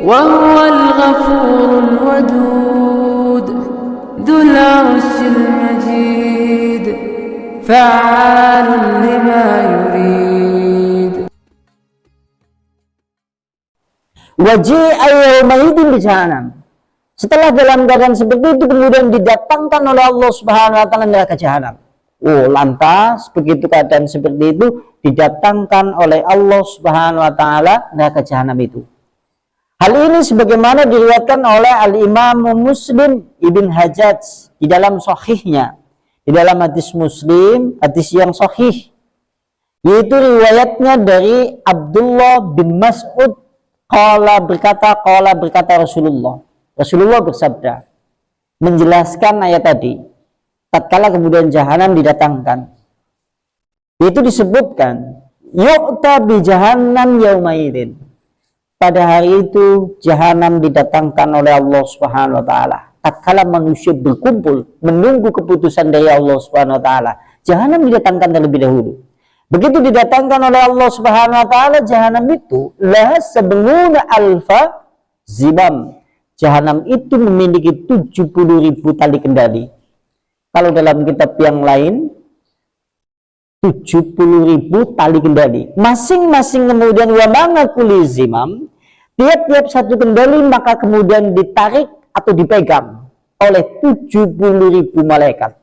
وهو الغفور الودود ذو العرش المجيد فعال لما يريد. Waji'a yaumaidin bi jahannam. Setelah dalam keadaan seperti itu kemudian didatangkan oleh Allah Subhanahu wa taala neraka jahanam. Oh, lantas begitu keadaan seperti itu didatangkan oleh Allah Subhanahu wa taala neraka jahanam itu. Hal ini sebagaimana diriwayatkan oleh Al-Imam Muslim Ibn Hajjaj di dalam sahihnya, di dalam hadis Muslim, hadis yang sahih, yaitu riwayatnya dari Abdullah bin Mas'ud qala berkata Rasulullah bersabda menjelaskan ayat tadi. Tatkala kemudian jahanam didatangkan, itu disebutkan yu'ta bi jahannam yaumaidin. Pada hari itu jahanam didatangkan oleh Allah Subhanahu wa taala. Tatkala manusia berkumpul menunggu keputusan dari Allah Subhanahu wa taala, jahanam didatangkan terlebih dahulu. Begitu didatangkan oleh Allah Subhanahu wa taala, jahanam itu lah sebelum alfa zibam. Jahanam itu memiliki 70.000 tali kendali. Kalau dalam kitab yang lain 70.000 tali kendali. Masing-masing kemudian wa mangakuli zimam, tiap-tiap satu kendali maka kemudian ditarik atau dipegang oleh 70.000 malaikat.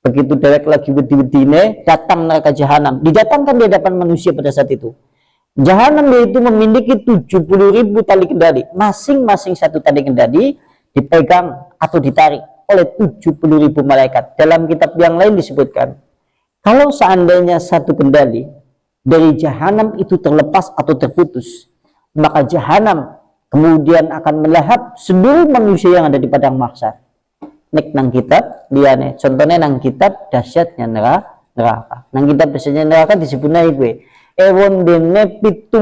Begitu dewek lagi beti-betine datang neraka jahanam, didatangkan di hadapan manusia pada saat itu. Jahanam yaitu memiliki 70.000 tali kendali. Masing-masing satu tali kendali dipegang atau ditarik oleh 70.000 malaikat. Dalam kitab yang lain disebutkan, kalau seandainya satu kendali dari jahanam itu terlepas atau terputus, maka jahanam kemudian akan melahap seluruh manusia yang ada di padang mahsyar. Nek nang kitab liane, contohnya nang kitab dahsyatnya neraka. Nang kitab dahsyatnya neraka disebutnya iku ewon dene 70.000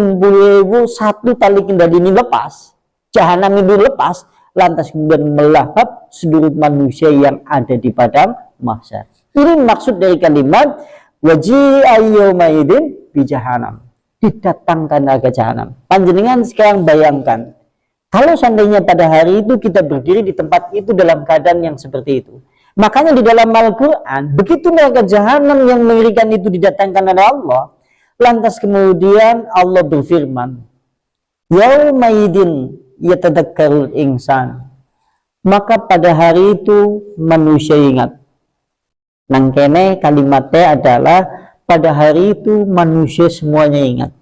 satu tali kendali ini lepas, jahanam itu lepas, lantas kemudian melahap seluruh manusia yang ada di padang mahsyar. Ini maksud dari kalimat waji'a yaumaidin bi jahannam. Didatangkan neraka jahanam. Panjenengan sekarang bayangkan, kalau seandainya pada hari itu kita berdiri di tempat itu dalam keadaan yang seperti itu. Makanya di dalam Al-Quran, begitu neraka jahanam yang mengerikan itu didatangkan oleh Allah, lantas kemudian Allah berfirman, yaumaidin yatadakkarul insan. Maka pada hari itu manusia ingat. Nang kene kalimatnya adalah pada hari itu manusia semuanya ingat.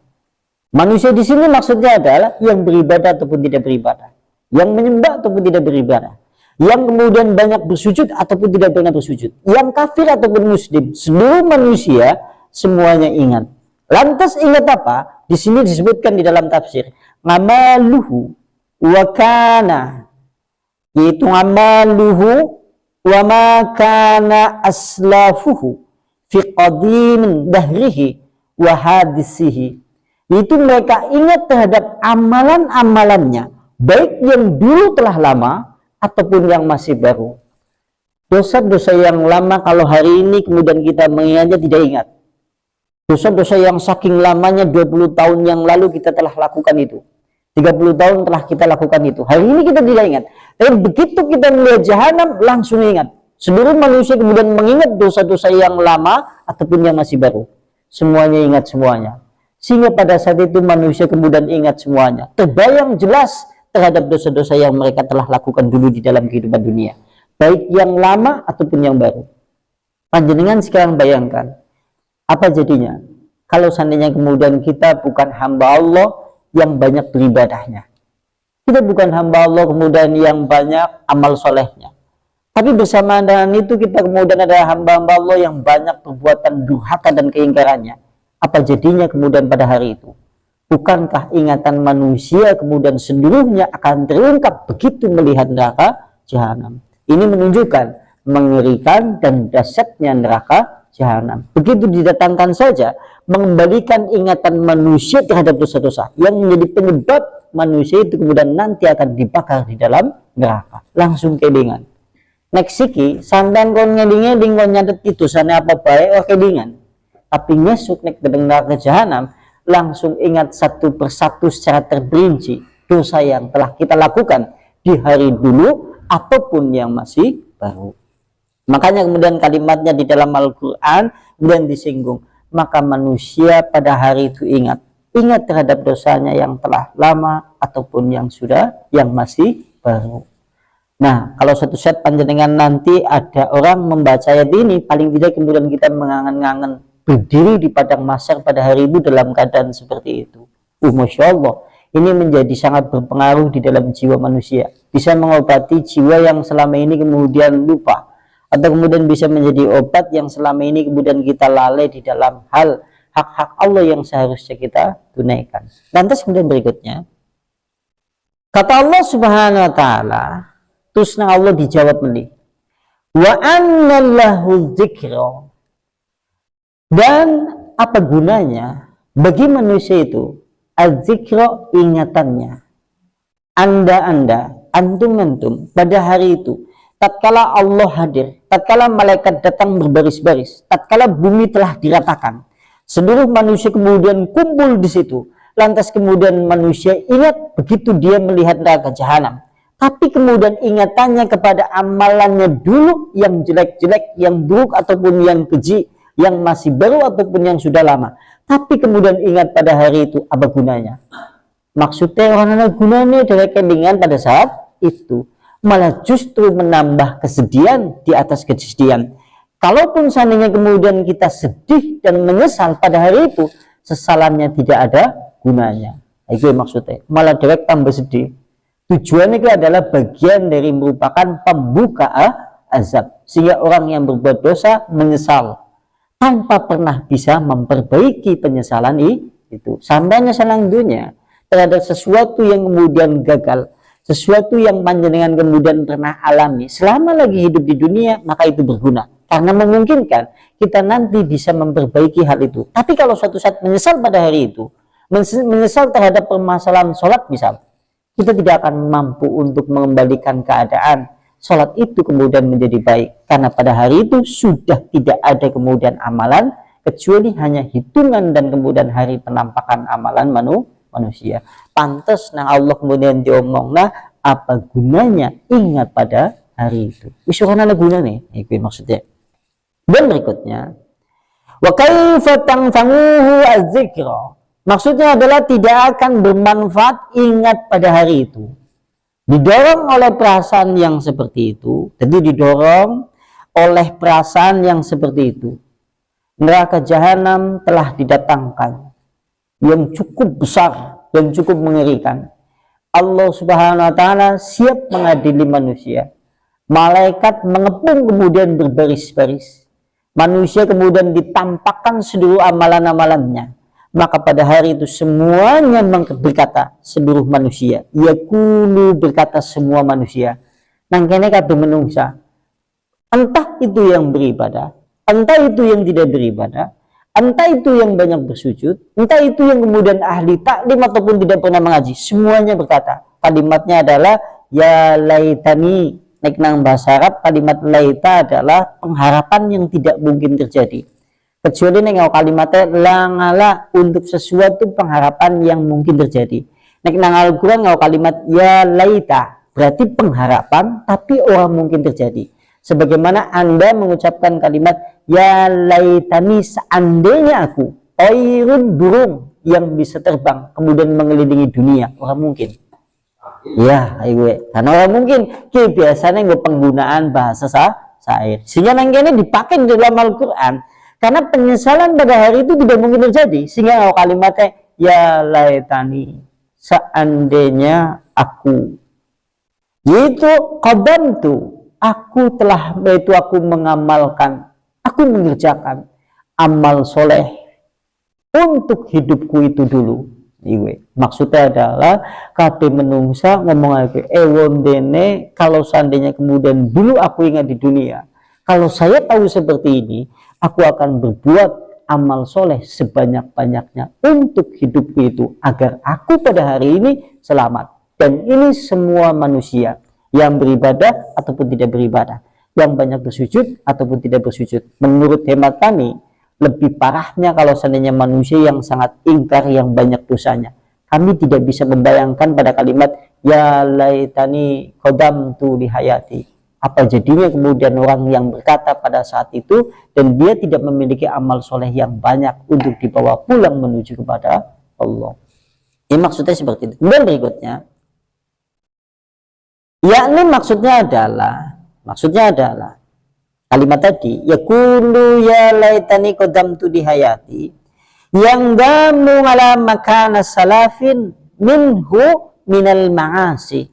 Manusia di sini maksudnya adalah yang beribadah ataupun tidak beribadah, yang menyembah ataupun tidak beribadah, yang kemudian banyak bersujud ataupun tidak pernah bersujud, yang kafir ataupun muslim, seluruh manusia semuanya ingat. Lantas ingat apa? Di sini disebutkan di dalam tafsir, ngamaluhu wa kana, yaitu ngamaluhu wa ma kana aslafuhu fi qadimin dahrihi wa hadisihi. Itu mereka ingat terhadap amalan-amalannya, baik yang dulu telah lama ataupun yang masih baru. Dosa-dosa yang lama kalau hari ini kemudian kita mengingatnya tidak ingat. Dosa-dosa yang saking lamanya 20 tahun yang lalu kita telah lakukan itu, 30 tahun telah kita lakukan itu, hari ini kita tidak ingat. Tapi begitu kita melihat jahanam langsung ingat. Seluruh manusia kemudian mengingat dosa-dosa yang lama ataupun yang masih baru. Semuanya ingat semuanya. Sehingga pada saat itu manusia kemudian ingat semuanya. Terbayang jelas terhadap dosa-dosa yang mereka telah lakukan dulu di dalam kehidupan dunia. Baik yang lama ataupun yang baru. Panjenengan sekarang bayangkan, apa jadinya kalau seandainya kemudian kita bukan hamba Allah yang banyak beribadahnya. Kita bukan hamba Allah kemudian yang banyak amal solehnya. Tapi bersamaan dengan itu kita kemudian adalah hamba-hamba Allah yang banyak perbuatan durhaka dan keingkarannya. Apa jadinya kemudian pada hari itu? Bukankah ingatan manusia kemudian seluruhnya akan terungkap begitu melihat neraka jahanam? Ini menunjukkan mengerikan dan dahsyatnya neraka jahanam. Begitu didatangkan saja mengembalikan ingatan manusia terhadap dosa-dosa yang menjadi penyebab manusia itu kemudian nanti akan dibakar di dalam neraka. Langsung kelingan. Next siki sampean kon ngeding-ngeding kon nyatet itu sana apa baik oke kelingan. Tapi ngesuk nek gedeng neraka jahanam langsung ingat satu persatu secara terperinci dosa yang telah kita lakukan di hari dulu ataupun yang masih baru. Makanya kemudian kalimatnya di dalam Al-Quran kemudian disinggung, maka manusia pada hari itu ingat terhadap dosanya yang telah lama ataupun yang masih baru. Nah, kalau suatu saat panjenengan nanti ada orang membaca ayat ini, paling tidak kemudian kita mengangen-angen berdiri di padang mahsyar pada hari itu dalam keadaan seperti itu. Masya Allah, ini menjadi sangat berpengaruh di dalam jiwa manusia, bisa mengobati jiwa yang selama ini kemudian lupa, atau kemudian bisa menjadi obat yang selama ini kemudian kita lalai di dalam hal hak-hak Allah yang seharusnya kita tunaikan. Lantas kemudian berikutnya, kata Allah Subhanahu wa Ta'ala, terus Allah dijawab ini, wa annallahu dzikra, dan apa gunanya bagi manusia itu az-zikra, ingatannya, anda antum pada hari itu, tatkala Allah hadir, tatkala malaikat datang berbaris-baris, tatkala bumi telah diratakan, seluruh manusia kemudian kumpul di situ, lantas kemudian manusia ingat begitu dia melihat neraka jahanam, tapi kemudian ingatannya kepada amalannya dulu yang jelek-jelek, yang buruk ataupun yang keji, yang masih baru ataupun yang sudah lama, tapi kemudian ingat pada hari itu, apa gunanya? Maksudnya orang gunanya adalah kelingan pada saat itu, malah justru menambah kesedihan di atas kesedihan. Kalaupun seandainya kemudian kita sedih dan menyesal pada hari itu, sesalannya tidak ada gunanya. Itu maksudnya, malah direct tambah sedih. Tujuannya itu adalah bagian dari merupakan pembuka azab, sehingga orang yang berbuat dosa menyesal tanpa pernah bisa memperbaiki penyesalan itu, sampai penyesalan dunia terhadap sesuatu yang kemudian gagal, sesuatu yang panjenengan kemudian pernah alami selama lagi hidup di dunia, maka itu berguna karena memungkinkan kita nanti bisa memperbaiki hal itu. Tapi kalau suatu saat menyesal pada hari itu, menyesal terhadap permasalahan sholat misal, kita tidak akan mampu untuk mengembalikan keadaan sholat itu kemudian menjadi baik, karena pada hari itu sudah tidak ada kemudian amalan kecuali hanya hitungan dan kemudian hari penampakan amalan manusia. Pantas nah Allah kemudian diomong, nah apa gunanya ingat pada hari itu, misalnya gunanya itu maksudnya. Dan berikutnya, wa kaifa tanfa'uhu az-zikra, maksudnya adalah tidak akan bermanfaat ingat pada hari itu. Didorong oleh perasaan yang seperti itu, jadi didorong oleh perasaan yang seperti itu, neraka jahanam telah didatangkan yang cukup besar dan cukup mengerikan. Allah Subhanahu wa Ta'ala siap mengadili manusia, malaikat mengepung kemudian berbaris-baris, manusia kemudian ditampakkan seluruh amalan-amalannya. Maka pada hari itu semuanya berkata, seluruh manusia, yaqulu, berkata semua manusia, nang kene kabeh menungsa, entah itu yang beribadah, entah itu yang tidak beribadah, entah itu yang banyak bersujud, entah itu yang kemudian ahli taklim ataupun tidak pernah mengaji, semuanya berkata, kalimatnya adalah ya laitani. Nek nang bahasa Arab kalimat laita adalah pengharapan yang tidak mungkin terjadi, kecuali neng kalimatnya langala, untuk sesuatu pengharapan yang mungkin terjadi. Nek nang Al-Quran kalimat ya laita berarti pengharapan tapi orang mungkin terjadi. Sebagaimana Anda mengucapkan kalimat ya laitani, seandainya aku toirun, burung yang bisa terbang kemudian mengelilingi dunia, orang mungkin. Ya, ayo, karena orang mungkin biasanya nggak penggunaan bahasa syair, sehingga nang kene dipakai di dalam Al-Quran. Karena penyesalan pada hari itu tidak mungkin terjadi, sehingga kalimatnya ya laitani, seandainya aku, yaitu qadantu, aku telah, yaitu aku mengamalkan, aku mengerjakan amal soleh untuk hidupku itu dulu. Iwe. Maksudnya adalah kabeh menungsa ngomong lagi, wondene kalau seandainya kemudian dulu aku ingat di dunia, kalau saya tahu seperti ini, aku akan berbuat amal soleh sebanyak-banyaknya untuk hidupku itu, agar aku pada hari ini selamat. Dan ini semua manusia yang beribadah ataupun tidak beribadah, yang banyak bersujud ataupun tidak bersujud. Menurut hemat kami, lebih parahnya kalau seandainya manusia yang sangat ingkar, yang banyak dosanya. Kami tidak bisa membayangkan pada kalimat ya laitani qadamtu li hayati. Apa jadinya kemudian orang yang berkata pada saat itu dan dia tidak memiliki amal soleh yang banyak untuk dibawa pulang menuju kepada Allah. Ini maksudnya seperti itu. Kemudian berikutnya, yakni maksudnya adalah kalimat tadi yaqulu ya laitani qadamtu li hayati yang damu ala makana salafin minhu minal ma'asi,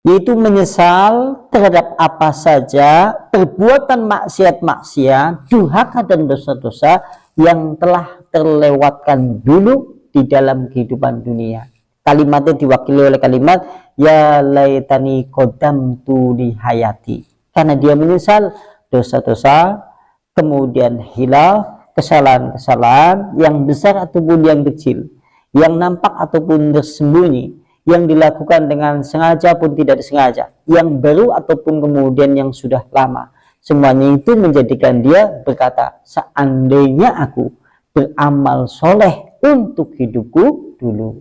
yaitu menyesal terhadap apa saja perbuatan maksiat-maksiat, durhaka dan dosa-dosa yang telah terlewatkan dulu di dalam kehidupan dunia. Kalimatnya diwakili oleh kalimat ya laitani qadamtu li hayati, karena dia menyesal dosa-dosa, kemudian hilaf, kesalahan-kesalahan yang besar ataupun yang kecil, yang nampak ataupun tersembunyi, yang dilakukan dengan sengaja pun tidak disengaja, yang baru ataupun kemudian yang sudah lama. Semuanya itu menjadikan dia berkata, seandainya aku beramal soleh untuk hidupku dulu.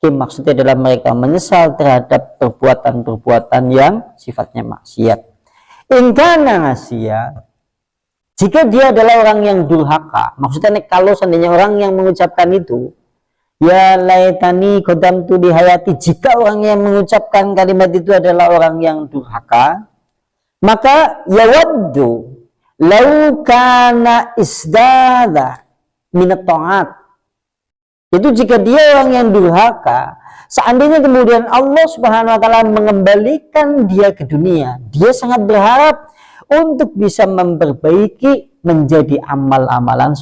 Maksudnya adalah mereka menyesal terhadap perbuatan-perbuatan yang sifatnya maksiat. Ingkana ngasya, jika dia adalah orang yang durhaka, maksudnya kalau seandainya orang yang mengucapkan itu ya laitani qadamtu li hayati, jika orang yang mengucapkan kalimat itu adalah orang yang durhaka, maka yawaddu law kana isdada minat ta'at. Itu jika dia orang yang durhaka, seandainya kemudian Allah Subhanahu wa taala mengembalikan dia ke dunia, dia sangat berharap untuk bisa memperbaiki menjadi amal-amalan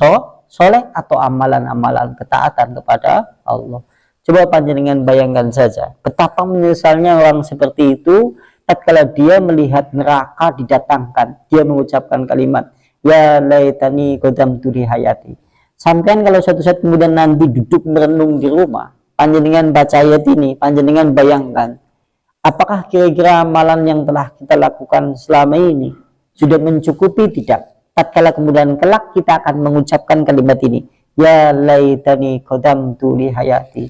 soleh atau amalan-amalan ketaatan kepada Allah. Coba panjenengan bayangkan saja betapa menyesalnya orang seperti itu tatkala dia melihat neraka didatangkan, dia mengucapkan kalimat ya laitani qadamtu li hayati. Sampai kalau suatu saat kemudian nanti duduk merenung di rumah, panjenengan baca ayat ini, panjenengan bayangkan apakah kira-kira amalan yang telah kita lakukan selama ini sudah mencukupi tidak? Tatkala kemudian kelak kita akan mengucapkan kalimat ini, ya laitani qadamtu li hayati.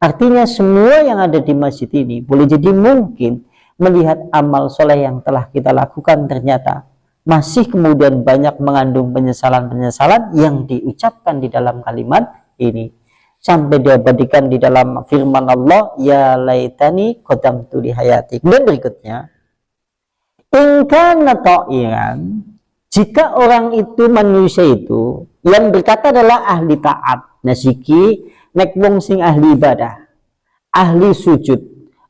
Artinya semua yang ada di masjid ini boleh jadi mungkin melihat amal soleh yang telah kita lakukan ternyata masih kemudian banyak mengandung penyesalan-penyesalan yang diucapkan di dalam kalimat ini. Sampai diabadikan di dalam firman Allah, ya laitani qadamtu li hayati. Dan berikutnya, in kana ta'iran, jika orang itu manusia itu yang berkata adalah ahli taat, nasiki nek wong sing ahli ibadah, ahli sujud,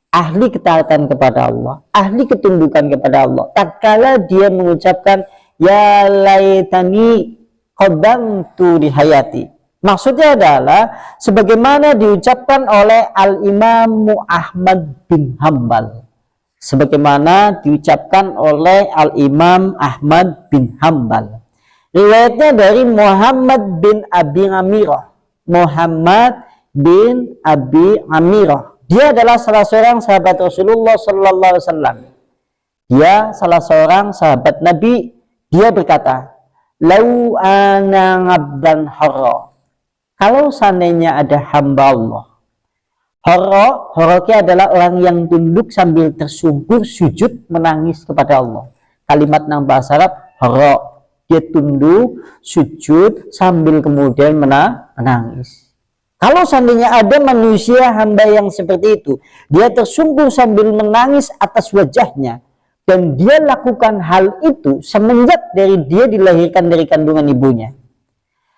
ahli ketaatan kepada Allah, ahli ketundukan kepada Allah, tatkala dia mengucapkan ya laitani qadamtu li hayati, maksudnya adalah sebagaimana diucapkan oleh Al-Imam Ahmad bin Hambal, sebagaimana diucapkan oleh Al-Imam Ahmad bin Hambal. Riwayatnya dari Muhammad bin Abi Amirah. Muhammad bin Abi Amirah. Dia adalah salah seorang sahabat Rasulullah sallallahu alaihi wasallam. Dia salah seorang sahabat Nabi. Dia berkata, "Lau ana ngabdan hara." Kalau seandainya ada hamba Allah, horoki adalah orang yang tunduk sambil tersungkur sujud menangis kepada Allah. Kalimat nang bahasa Arab horo, dia tunduk sujud sambil kemudian menangis. Kalau seandainya ada manusia hamba yang seperti itu, dia tersungkur sambil menangis atas wajahnya, dan dia lakukan hal itu semenjak dari dia dilahirkan dari kandungan ibunya,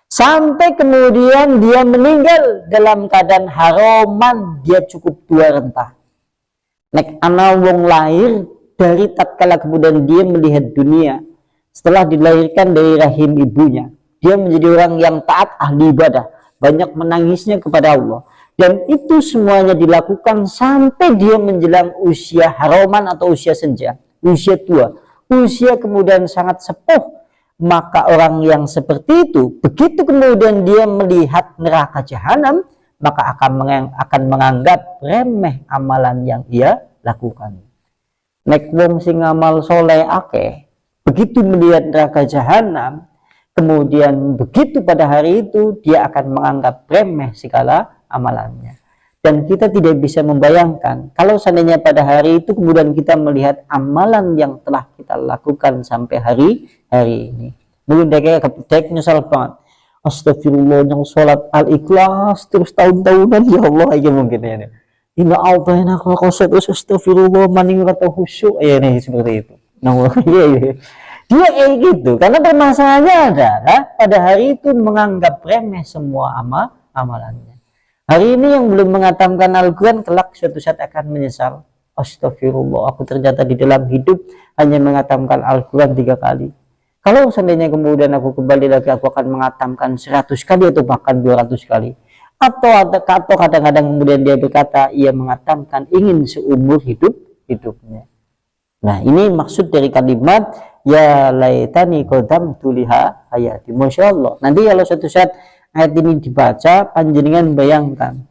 sampai kemudian dia meninggal dalam keadaan haroman, dia cukup tua renta. Nek ana wong lahir dari tatkala kemudian dia melihat dunia setelah dilahirkan dari rahim ibunya, dia menjadi orang yang taat, ahli ibadah, banyak menangisnya kepada Allah, dan itu semuanya dilakukan sampai dia menjelang usia haroman atau usia senja, usia tua, usia kemudian sangat sepuh. Maka orang yang seperti itu, begitu kemudian dia melihat neraka jahanam, maka akan menganggap remeh amalan yang ia lakukan. Nek wong sing amal soleh akeh, begitu melihat neraka jahanam, kemudian begitu pada hari itu dia akan menganggap remeh segala amalannya. Dan kita tidak bisa membayangkan kalau seandainya pada hari itu kemudian kita melihat amalan yang telah kita lakukan sampai hari ini. Mungkin dia kayak nyesal banget. Astagfirullah, yang sholat al-ikhlas terus tahun-tahunan, ya Allah, aja mungkin ya. Inna a'tayna kal kautsar, astagfirullah, maning kata khusyuk, ya nih seperti itu. Nah, iya. Dia kayak gitu karena permasalahannya adalah pada hari itu menganggap remeh semua amalannya. Hari ini yang belum mengatamkan Al-Quran kelak suatu saat akan menyesal. Astagfirullah, aku ternyata di dalam hidup hanya mengatamkan Al-Quran 3 kali. Kalau seandainya kemudian aku kembali lagi, aku akan mengatamkan 100 kali atau bahkan 200 kali. Atau kadang-kadang kemudian dia berkata ia mengatamkan ingin seumur hidupnya. Nah, ini maksud dari kalimat ya laitani qadamtu liha hayati. Masya Allah. Nanti kalau suatu saat ayat ini dibaca, panjenengan bayangkan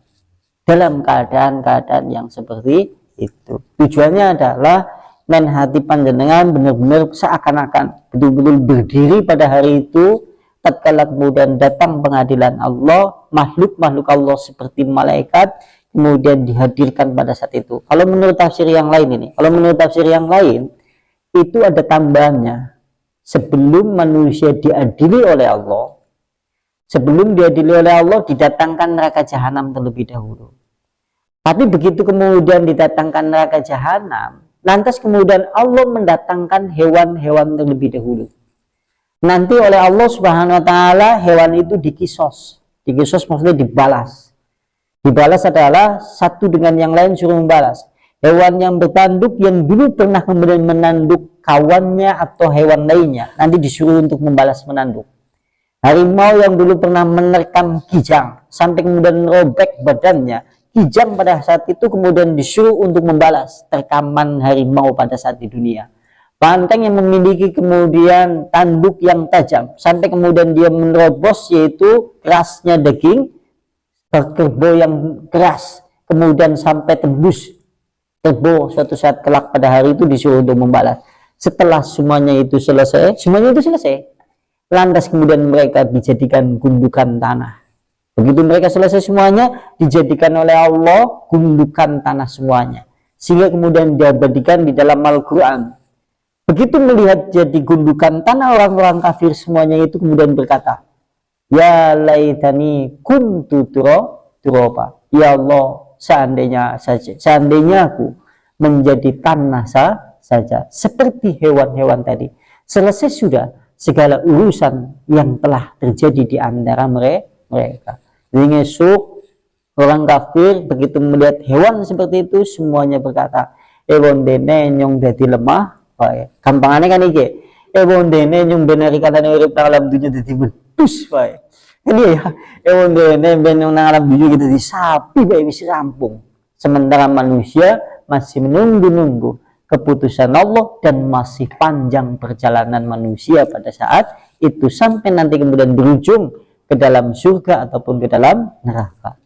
dalam keadaan-keadaan yang seperti itu. Tujuannya adalah men hati panjenengan benar-benar seakan-akan betul-betul berdiri pada hari itu, tatkala kemudian datang pengadilan Allah, makhluk-makhluk Allah seperti malaikat kemudian dihadirkan pada saat itu. Kalau menurut tafsir yang lain itu ada tambahannya. Sebelum manusia diadili oleh Allah, didatangkan neraka jahanam terlebih dahulu. Tapi begitu kemudian didatangkan neraka jahanam, lantas kemudian Allah mendatangkan hewan-hewan terlebih dahulu. Nanti oleh Allah Subhanahu wa taala hewan itu dikisos. Dikisos maksudnya dibalas. Dibalas adalah satu dengan yang lain suruh membalas. Hewan yang bertanduk yang dulu pernah kemudian menanduk kawannya atau hewan lainnya, nanti disuruh untuk membalas menanduk. Harimau yang dulu pernah menerkam kijang sampai kemudian robek badannya, kijang pada saat itu kemudian disuruh untuk membalas terkaman harimau pada saat di dunia. Banteng yang memiliki kemudian tanduk yang tajam sampai kemudian dia menerobos, yaitu kerasnya daging kerbau yang keras, kemudian sampai tembus kerbau, suatu saat kelak pada hari itu disuruh untuk membalas. Setelah semuanya itu selesai, lantas kemudian mereka dijadikan gundukan tanah. Begitu mereka selesai semuanya, dijadikan oleh Allah gundukan tanah semuanya, sehingga kemudian diabadikan di dalam Al-Quran. Begitu melihat jadi gundukan tanah, orang-orang kafir semuanya itu kemudian berkata, ya laitani kuntu turaba. Ya Allah, seandainya aku menjadi tanah saja seperti hewan-hewan tadi. Selesai sudah segala urusan yang telah terjadi di antara mereka. Jadi esok orang kafir begitu melihat hewan seperti itu semuanya berkata, ewon dene nyong dadi lemah. Gampangannya kan iki, ewon dene nyong benari katane urip nang alam dunya dadi wedhus wae. Ini ya, ewon dene ben nyong nang alam dunya dadi sapi wae wis rampung. Sementara manusia masih menunggu-nunggu keputusan Allah dan masih panjang perjalanan manusia pada saat itu sampai nanti kemudian berujung ke dalam surga ataupun ke dalam neraka.